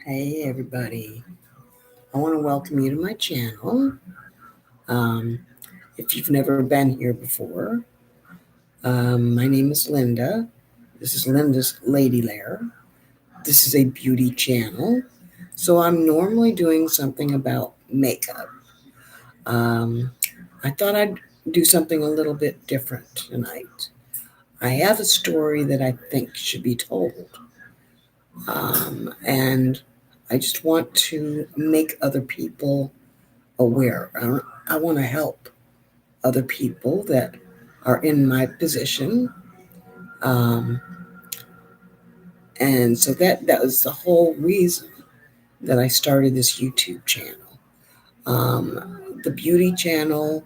Hey everybody, I want to welcome you to my channel. Um, if you've never been here before, my name is Linda. This is Linda's Lady Lair. This is a beauty channel. So I'm normally doing something about makeup. Um, I thought I'd do something a little bit different tonight. I have a story that I think should be told. And I just want to make other people aware. I want to help other people that are in my position. Um, and so that was the whole reason that I started this YouTube channel. Um, the beauty channel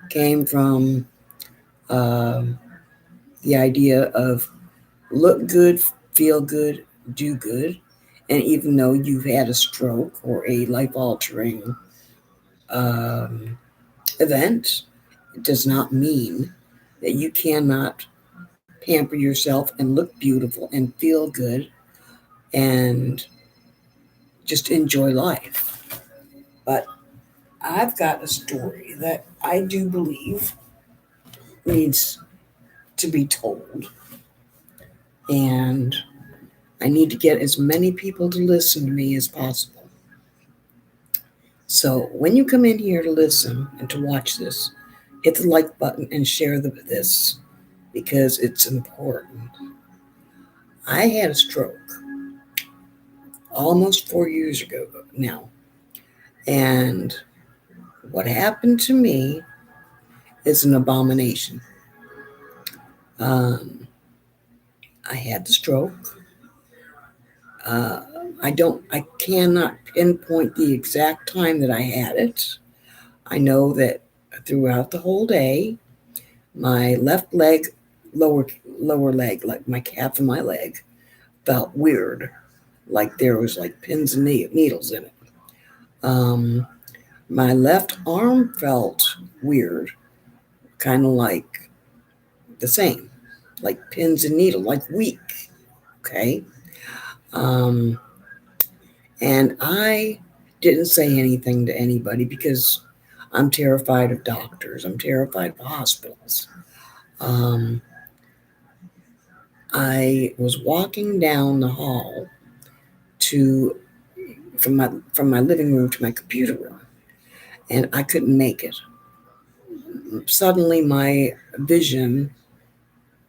came from um, the idea of look good, feel good, do good. And even though you've had a stroke or a life altering um, event, it does not mean that you cannot pamper yourself and look beautiful and feel good and just enjoy life. But I've got a story that I do believe needs to be told, and I need to get as many people to listen to me as possible. So when you come in here to listen and to watch this, hit the like button and share this because it's important. I had a stroke almost 4 years ago now. And what happened to me is an abomination. Um, I had the stroke. Uh, I cannot pinpoint the exact time that I had it. I know that throughout the whole day, my left leg, lower lower leg, like my calf of my leg, felt weird, like there was like pins and needles in it. Um, my left arm felt weird, kind of like the same, like pins and needles, like weak. Okay. Um, and I didn't say anything to anybody because I'm terrified of doctors. I'm terrified of hospitals. Um, I was walking down the hall to from my living room to my computer room, and I couldn't make it. Suddenly, my vision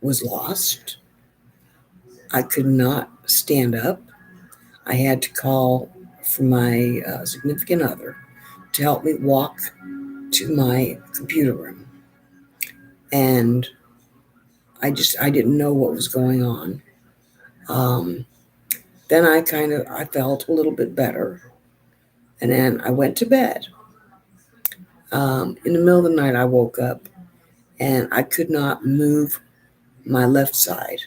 was lost. I could not stand up. I had to call for my significant other to help me walk to my computer room. And I didn't know what was going on. Um, then I felt a little bit better, and then I went to bed. In the middle of the night, I woke up and I could not move my left side.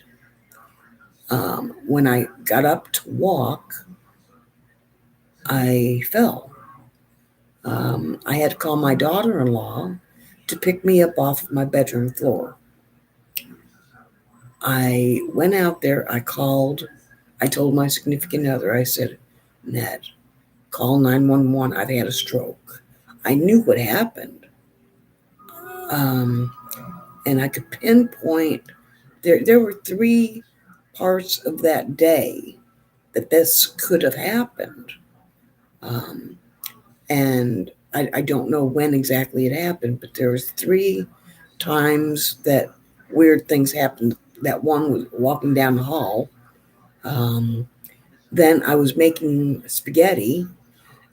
When I got up to walk, I fell. I had to call my daughter-in-law to pick me up off of my bedroom floor. I went out there. I told my significant other, I said, Ned, call 911. I've had a stroke. I knew what happened. Um, and I could pinpoint, there were three parts of that day that this could have happened. Um, and I don't know when exactly it happened, but there was three times that weird things happened. That one was walking down the hall. Um, then I was making spaghetti,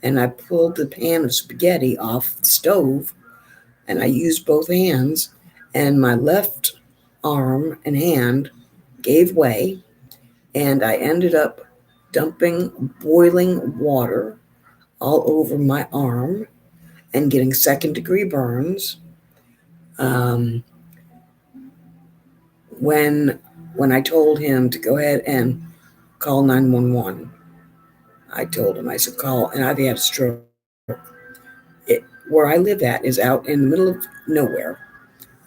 and I pulled the pan of spaghetti off the stove, and I used both hands, and my left arm and hand gave way, and I ended up dumping boiling water all over my arm and getting second-degree burns. Um, when when I told him to go ahead and call 911, I told him, I said, call, and I've had a stroke. Where I live at is out in the middle of nowhere.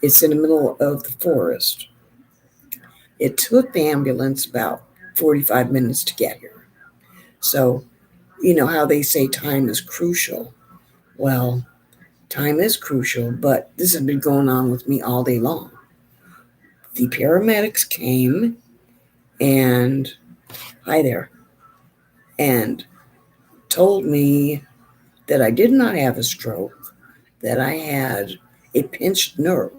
It's in the middle of the forest. It took the ambulance about 45 minutes to get here. So You know how they say time is crucial. Well, time is crucial, but this has been going on with me all day long. The paramedics came and, hi there, and told me that I did not have a stroke, that I had a pinched nerve.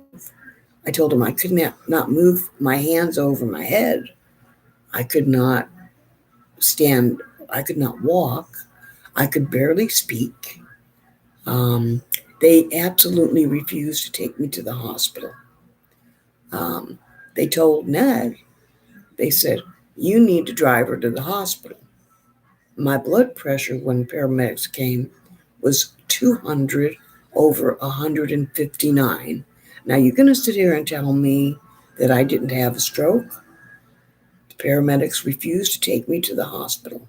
I told them I could not move my hands over my head. I could not stand, I could not walk. I could barely speak. Um, they absolutely refused to take me to the hospital. Um, they told Ned, they said, you need to drive her to the hospital. My blood pressure when paramedics came was 200 over 159. Now you're going to sit here and tell me that I didn't have a stroke? The paramedics refused to take me to the hospital.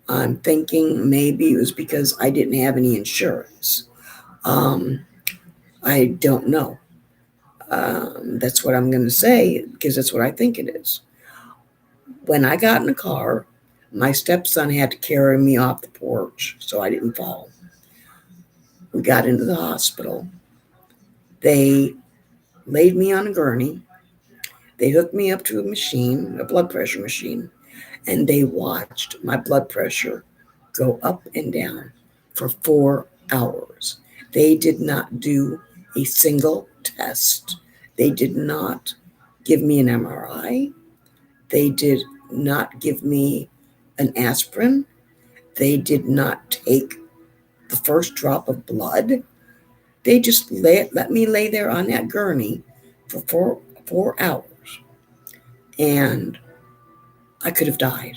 I'm thinking maybe it was because I didn't have any insurance. Um, I don't know. That's what I'm going to say because that's what I think it is. When I got in the car, my stepson had to carry me off the porch so I didn't fall. We got into the hospital. They laid me on a gurney. They hooked me up to a machine, a blood pressure machine, and they watched my blood pressure go up and down for 4 hours. They did not do a single test. They did not give me an MRI. They did not give me an aspirin. They did not take the first drop of blood. They just let me lay there on that gurney for 4 hours. And I could have died.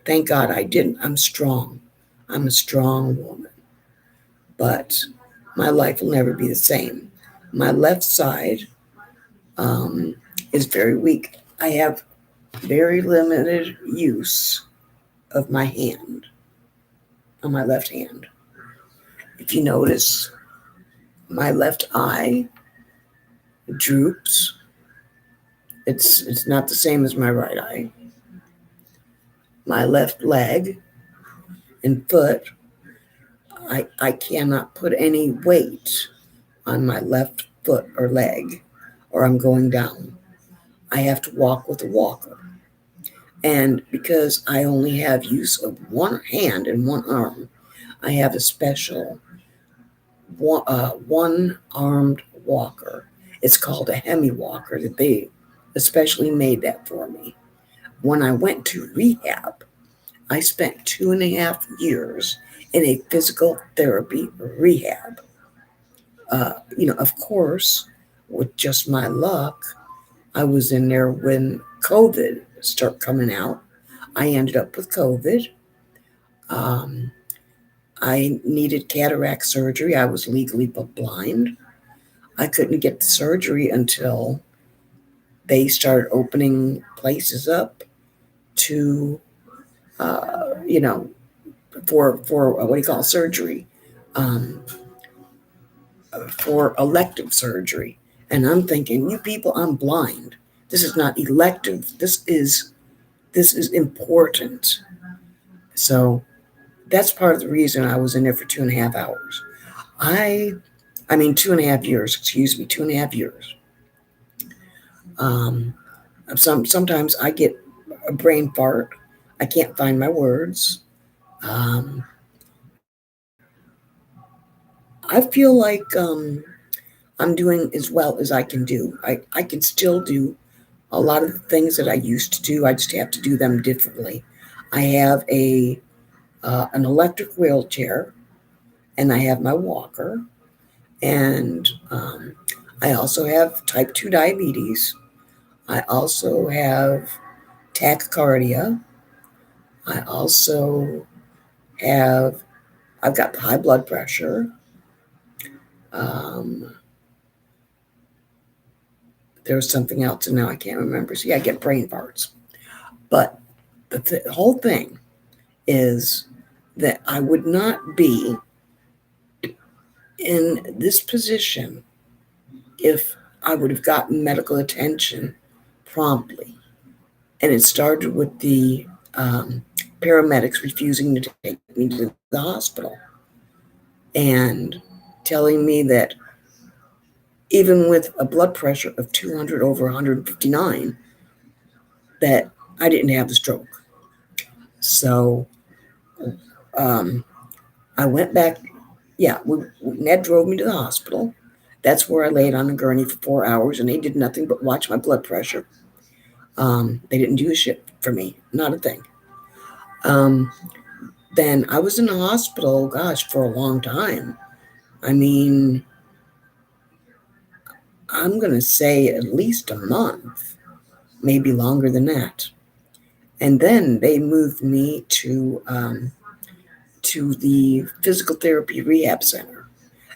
Thank God I didn't. I'm strong. I'm a strong woman. But my life will never be the same. My left side um, is very weak. I have very limited use of my hand, on my left hand. If you notice, my left eye droops. It's not the same as my right eye. My left leg and foot, I cannot put any weight on my left foot or leg, or I'm going down. I have to walk with a walker. And because I only have use of one hand and one arm, I have a special one armed walker. It's called a hemi walker that they especially made that for me. When I went to rehab, I spent 2.5 years in a physical therapy rehab. Of course, with just my luck, I was in there when COVID started coming out. I ended up with COVID. Um, I needed cataract surgery. I was legally blind. I couldn't get the surgery until they started opening places up to, you know, for what do you call surgery, um, for elective surgery. And I'm thinking, you people, I'm blind. This is not elective. This is important. So that's part of the reason I was in there for 2.5 hours. I I mean 2.5 years, excuse me, 2.5 years. Um, sometimes I get a brain fart. I can't find my words. Um, I feel like I'm doing as well as I can do. I can still do a lot of the things that I used to do. I just have to do them differently. I have an electric wheelchair, and I have my walker, and I also have type 2 diabetes. I also have tachycardia. I also have, I've got high blood pressure. Um, there was something else, and now I can't remember. So, yeah, I get brain farts. But the whole thing is that I would not be in this position if I would have gotten medical attention promptly. And it started with the paramedics refusing to take me to the hospital and telling me that even with a blood pressure of 200 over 159, that I didn't have the stroke. So um, I went back. Yeah, Ned drove me to the hospital. That's where I laid on a gurney for 4 hours, and they did nothing but watch my blood pressure. They didn't do a shit for me, not a thing. Um, then I was in the hospital, gosh, for a long time. I mean, I'm going to say at least a month, maybe longer than that. And then they moved me to the physical therapy rehab center,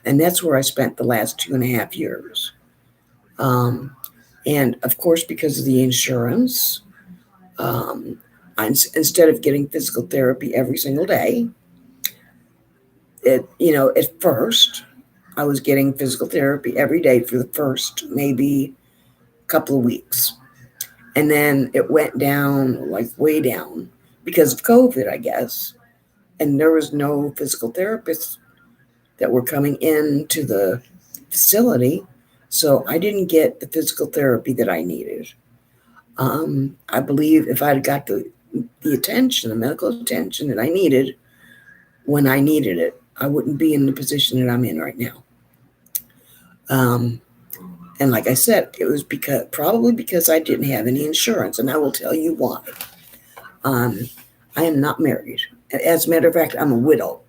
and that's where I spent the last 2.5 years. Um, and of course, because of the insurance, um, instead of getting physical therapy every single day, at first I was getting physical therapy every day for the first maybe couple of weeks. And then it went down, like way down, because of COVID, I guess. And there was no physical therapists that were coming into the facility. So I didn't get the physical therapy that I needed. I believe if I'd got the attention, the medical attention that I needed when I needed it, I wouldn't be in the position that I'm in right now. Um, and like I said, it was probably because I didn't have any insurance, and I will tell you why. Um, I am not married. As a matter of fact, I'm a widow,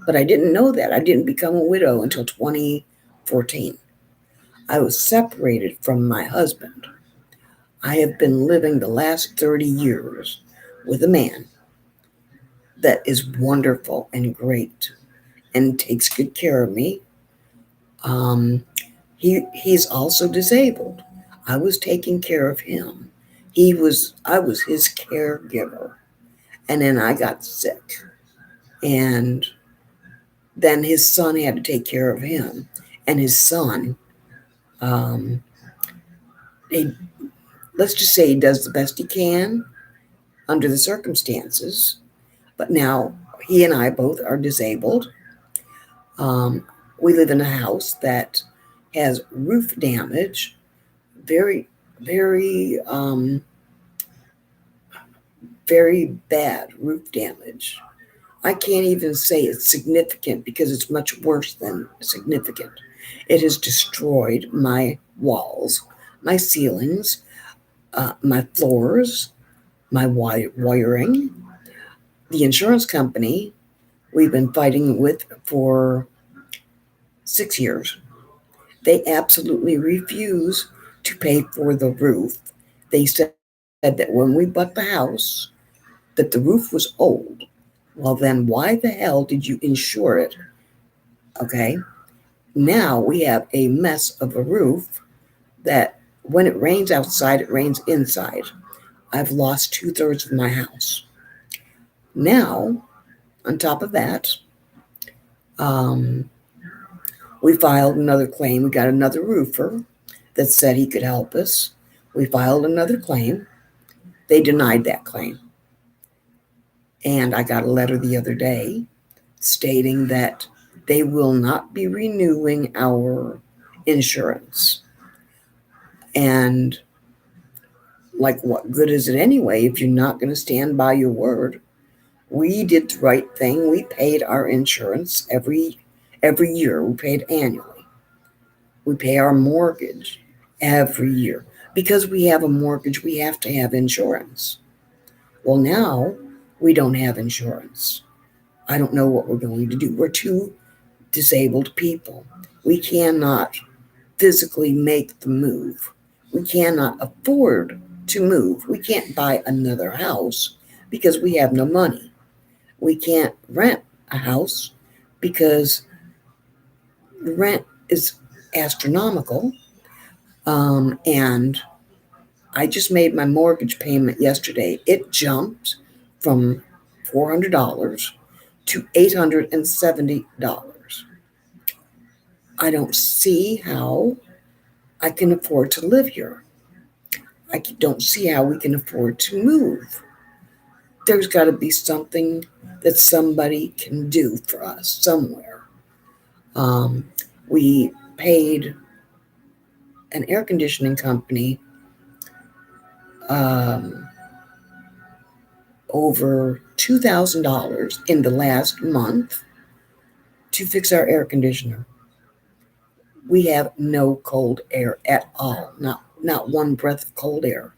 but I didn't know that. I didn't become a widow until 2014. I was separated from my husband. I have been living the last 30 years with a man that is wonderful and great and takes good care of me. Um, he's also disabled. I was taking care of him. I was his caregiver. And then I got sick. And then his son had to take care of him. And his son, um, he, let's just say he does the best he can under the circumstances. But now he and I both are disabled. Um, we live in a house that has roof damage, very, very, very bad roof damage. I can't even say it's significant because it's much worse than significant. It has destroyed my walls, my ceilings, my floors, my wiring. The insurance company we've been fighting with for 6 years. They absolutely refuse to pay for the roof. They said that when we bought the house, that the roof was old. Well, then why the hell did you insure it? Okay. Now we have a mess of a roof that when it rains outside, it rains inside. I've lost 2/3 of my house. Now, on top of that, um, we filed another claim. We got another roofer that said he could help us. We filed another claim. They denied that claim. And I got a letter the other day stating that they will not be renewing our insurance. And like, what good is it anyway if you're not going to stand by your word? We did the right thing. We paid our insurance every year. We paid annually. We pay our mortgage every year. Because we have a mortgage, we have to have insurance. Well, now we don't have insurance. I don't know what we're going to do. We're two disabled people. We cannot physically make the move. We cannot afford to move. We can't buy another house because we have no money. We can't rent a house because the rent is astronomical. And I just made my mortgage payment yesterday. It jumped from $400 to $870. I don't see how I can afford to live here. I don't see how we can afford to move. There's got to be something that somebody can do for us somewhere. Um, we paid an air conditioning company um, over $2,000 in the last month to fix our air conditioner. We have no cold air at all, not one breath of cold air.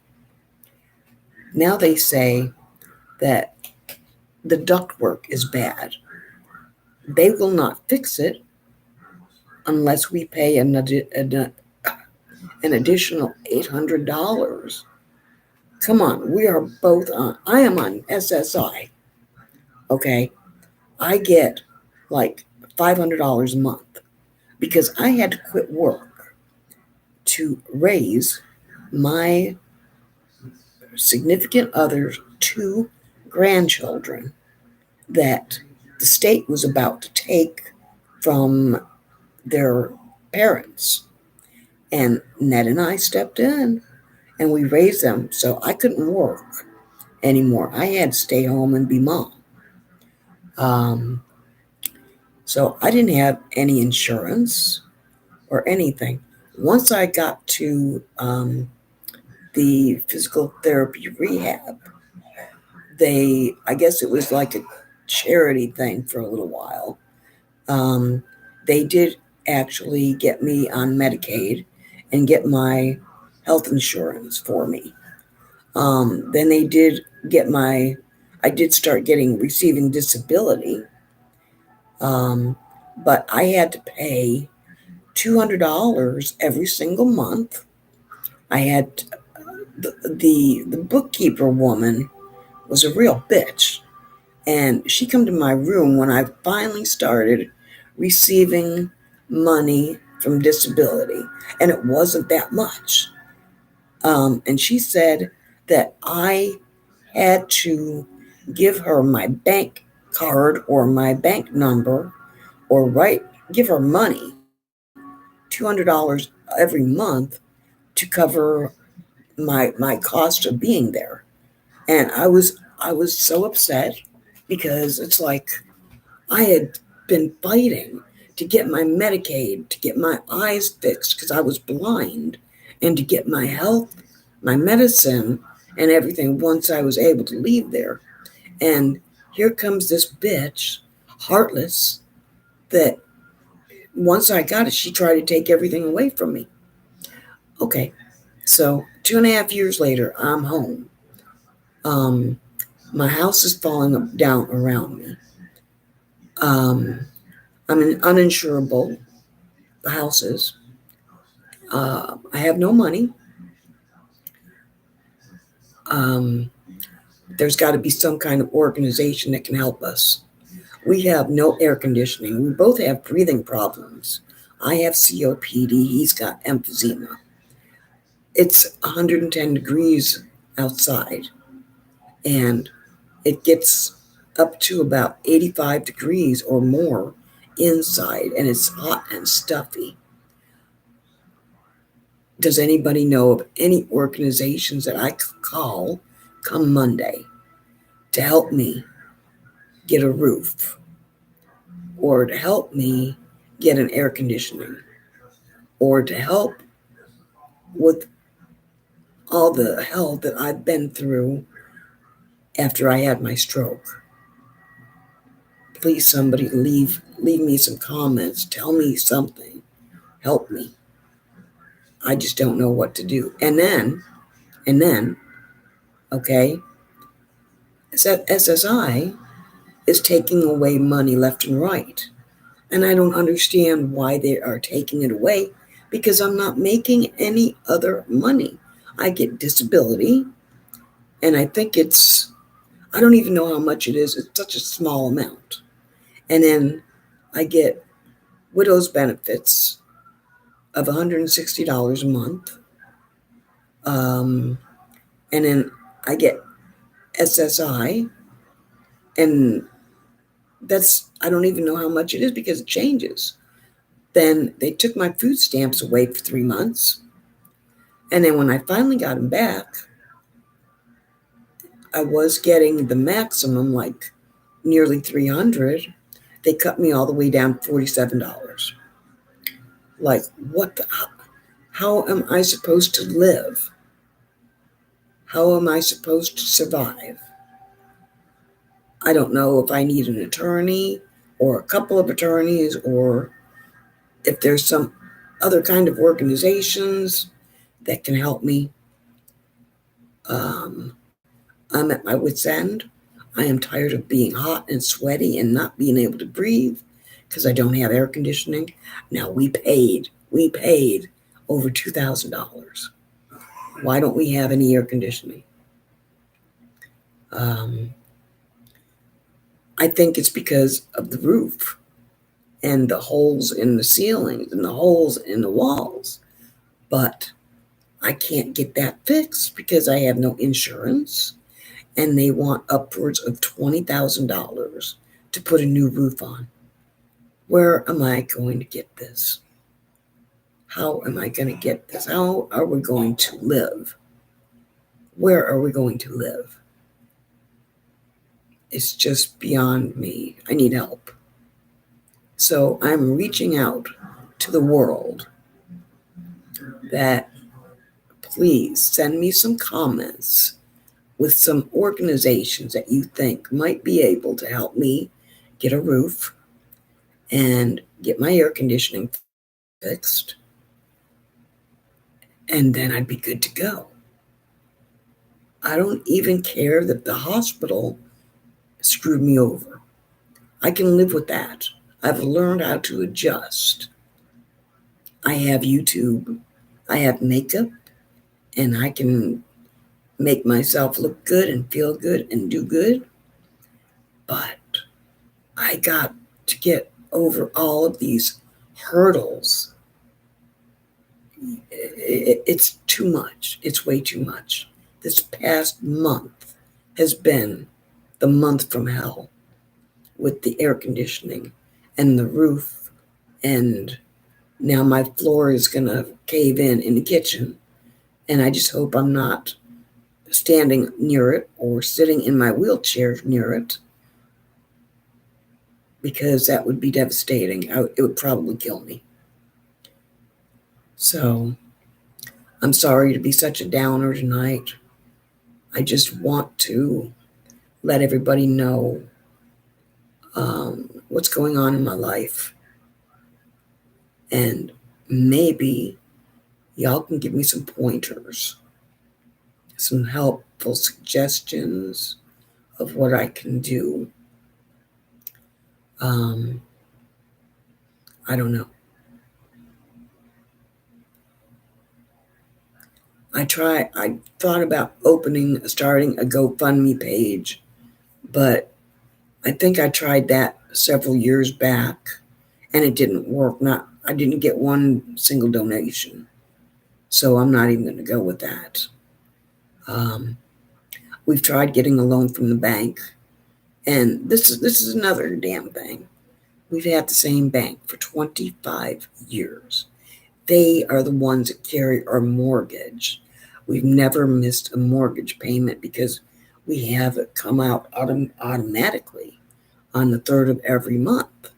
Now they say that the ductwork is bad. They will not fix it unless we pay an additional $800. Come on, we are both on. I am on SSI. Okay, I get like $500 a month because I had to quit work to raise my significant other's two grandchildren that the state was about to take from their parents. And Ned and I stepped in and we raised them. So I couldn't work anymore. I had to stay home and be mom. Um, so I didn't have any insurance or anything. Once I got to the physical therapy rehab, I guess it was like a charity thing for a little while. Um, they did actually get me on Medicaid and get my health insurance for me. Then they did get I did start receiving disability, um, but I had to pay $200 every single month. I had the bookkeeper woman was a real bitch, and she come to my room when I finally started receiving money from disability, and it wasn't that much. And she said that I had to give her my bank card or my bank number or give her money, $200 every month to cover my cost of being there. And I was so upset because it's like I had been fighting to get my Medicaid, to get my eyes fixed because I was blind, and to get my health, my medicine, and everything once I was able to leave there. And here comes this bitch, heartless, that once I got it, she tried to take everything away from me. Okay, so 2.5 years later, I'm home. Um, my house is falling down around me. Um, I'm uninsurable. The house is. I have no money. Um, there's got to be some kind of organization that can help us. We have no air conditioning. We both have breathing problems. I have COPD. He's got emphysema. It's 110 degrees outside, and it gets up to about 85 degrees or more inside, and it's hot and stuffy. Does anybody know of any organizations that I could call come Monday to help me get a roof or to help me get an air conditioning or to help with all the hell that I've been through after I had my stroke? Please, somebody leave me some comments. Tell me something. Help me. I just don't know what to do. And then, okay, SSI is taking away money left and right. And I don't understand why they are taking it away because I'm not making any other money. I get disability, and I think I don't even know how much it is. It's such a small amount. And then I get widow's benefits of $160 a month. Um, and then I get SSI, and I don't even know how much it is because it changes. Then they took my food stamps away for 3 months. And then when I finally got them back, I was getting the maximum, like nearly 300. They cut me all the way down $47. Like, what the, how am I supposed to live? How am I supposed to survive? I don't know if I need an attorney or a couple of attorneys, or if there's some other kind of organizations that can help me. I'm at my wit's end. I am tired of being hot and sweaty and not being able to breathe because I don't have air conditioning. Now we paid over $2,000. Why don't we have any air conditioning? Um, I think it's because of the roof and the holes in the ceilings and the holes in the walls. But I can't get that fixed because I have no insurance, and they want upwards of $20,000 to put a new roof on. Where am I going to get this? How am I going to get this? How are we going to live? Where are we going to live? It's just beyond me. I need help. So I'm reaching out to the world that please send me some comments with some organizations that you think might be able to help me get a roof and get my air conditioning fixed, and then I'd be good to go. I don't even care that the hospital screwed me over. I can live with that. I've learned how to adjust. I have YouTube, I have makeup, and I can make myself look good and feel good and do good. But I got to get over all of these hurdles. It's too much. It's way too much. This past month has been the month from hell with the air conditioning and the roof. And now my floor is going to cave in the kitchen. And I just hope I'm not standing near it or sitting in my wheelchair near it, because that would be devastating. It would probably kill me. So I'm sorry to be such a downer tonight. I just want to let everybody know what's going on in my life. And maybe y'all can give me some pointers, some helpful suggestions of what I can do. I don't know. I thought about starting a GoFundMe page, but I think I tried that several years back and it didn't work. I didn't get one single donation. So I'm not even going to go with that. We've tried getting a loan from the bank, and this is another damn thing. We've had the same bank for 25 years. They are the ones that carry our mortgage. We've never missed a mortgage payment because we have it come out automatically on the 3rd of every month.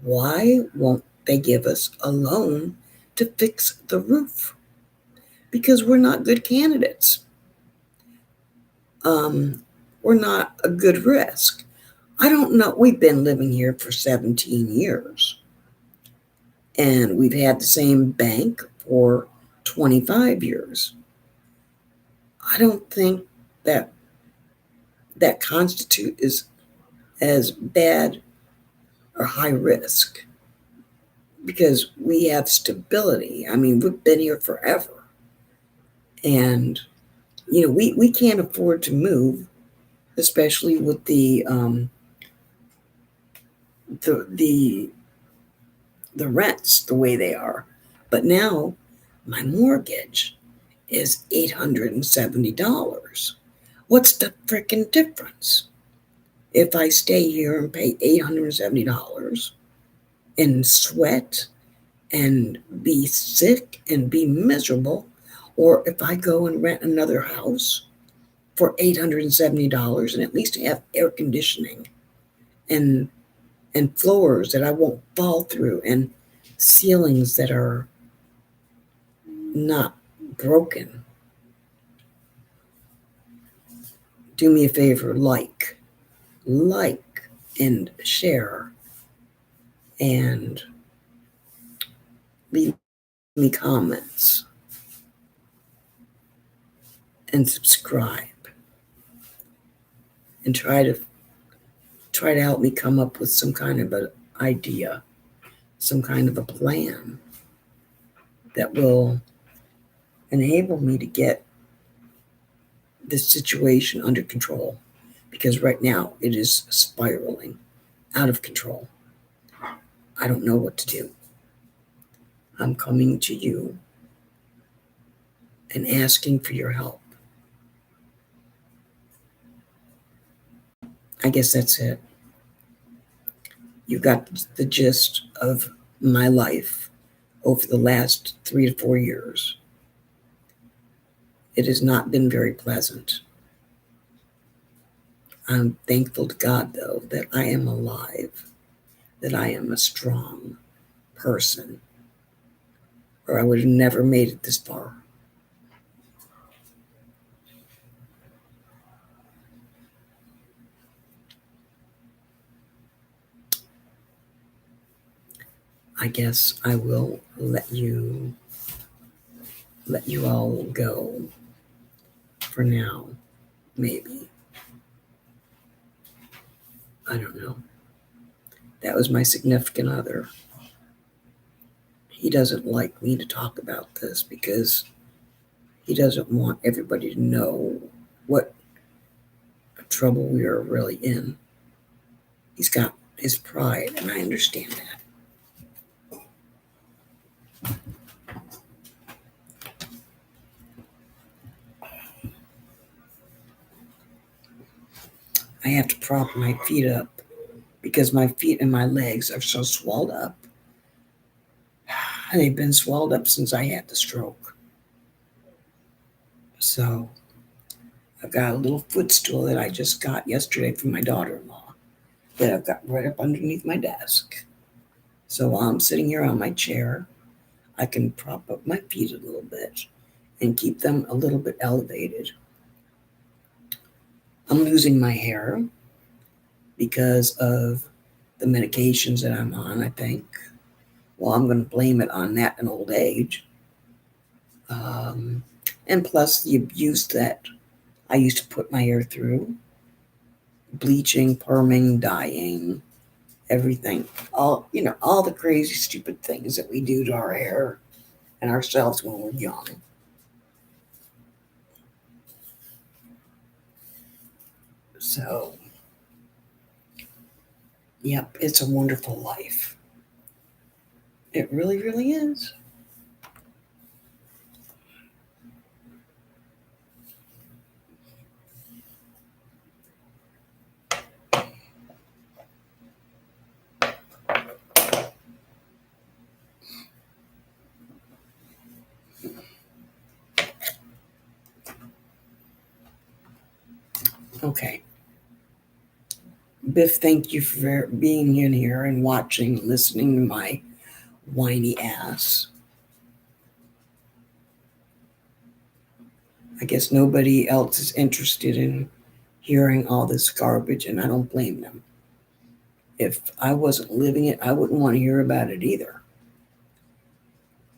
Why won't they give us a loan to fix the roof? Because we're not good candidates. We're not a good risk. I don't know. We've been living here for 17 years. And we've had the same bank for 25 years. I don't think that constitute is as bad or high risk, because we have stability. I mean, we've been here forever. And, we can't afford to move, especially with the rents the way they are. But now my mortgage is $870. What's the freaking difference? If I stay here and pay $870 and sweat and be sick and be miserable, or if I go and rent another house for $870 and at least have air conditioning and floors that I won't fall through and ceilings that are not broken. Do me a favor, like, and share, and leave me comments and subscribe, and try to help me come up with some kind of an idea, some kind of a plan that will enable me to get this situation under control, because right now it is spiraling out of control. I don't know what to do. I'm coming to you and asking for your help. I guess that's it. You got the gist of my life over the last 3 to 4 years. It has not been very pleasant. I'm thankful to God, though, that I am alive, that I am a strong person, or I would have never made it this far. I guess I will let you all go for now, maybe. I don't know. That was my significant other. He doesn't like me to talk about this because he doesn't want everybody to know what trouble we are really in. He's got his pride, and I understand that. I have to prop my feet up because my feet and my legs are so swelled up. They've been swelled up since I had the stroke. So I've got a little footstool that I just got yesterday from my daughter-in-law that I've got right up underneath my desk. So while I'm sitting here on my chair, I can prop up my feet a little bit and keep them a little bit elevated. I'm losing my hair because of the medications that I'm on, I think. Well, I'm going to blame it on that and old age. And plus the abuse that I used to put my hair through. Bleaching, perming, dyeing, everything. All the crazy, stupid things that we do to our hair and ourselves when we're young. So, yep, it's a wonderful life. It really, really is. Okay. Biff, thank you for being in here and watching, listening to my whiny ass. I guess nobody else is interested in hearing all this garbage, and I don't blame them. If I wasn't living it, I wouldn't want to hear about it either.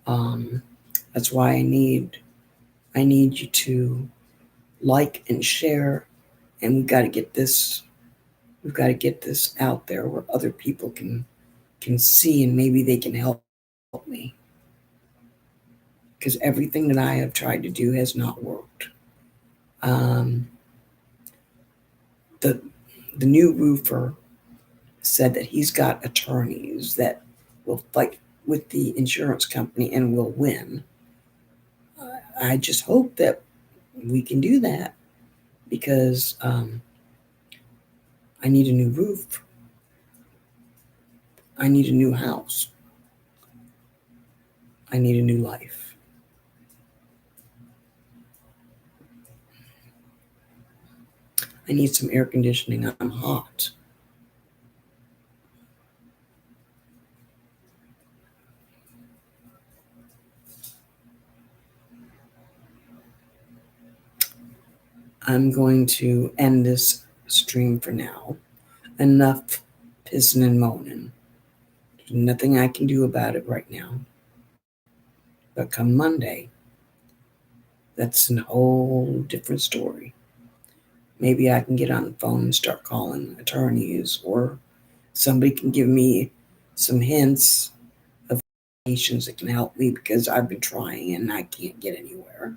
That's why I need you to like and share, and we've got to get this out there where other people can see, and maybe they can help me, because everything that I have tried to do has not worked. The new roofer said that he's got attorneys that will fight with the insurance company and will win. I just hope that we can do that, because I need a new roof. I need a new house. I need a new life. I need some air conditioning. I'm hot. I'm going to end this stream for now. Enough pissing and moaning. There's nothing I can do about it right now. But come Monday, that's a whole different story. Maybe I can get on the phone and start calling attorneys, or somebody can give me some hints of nations that can help me, because I've been trying and I can't get anywhere.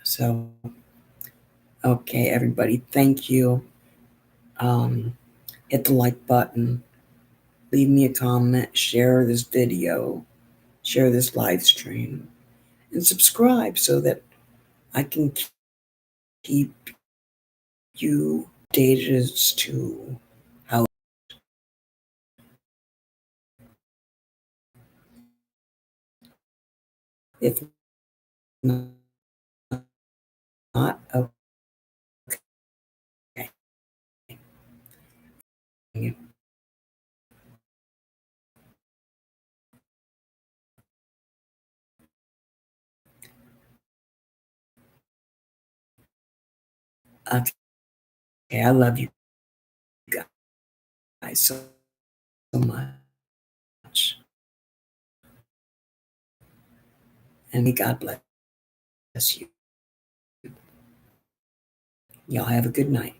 So, okay, everybody, thank you. Hit the like button, leave me a comment, share this video, share this live stream, and subscribe so that I can keep you updated as to how. If not, okay. Okay, I love you guys so much. And may God bless you. Y'all have a good night.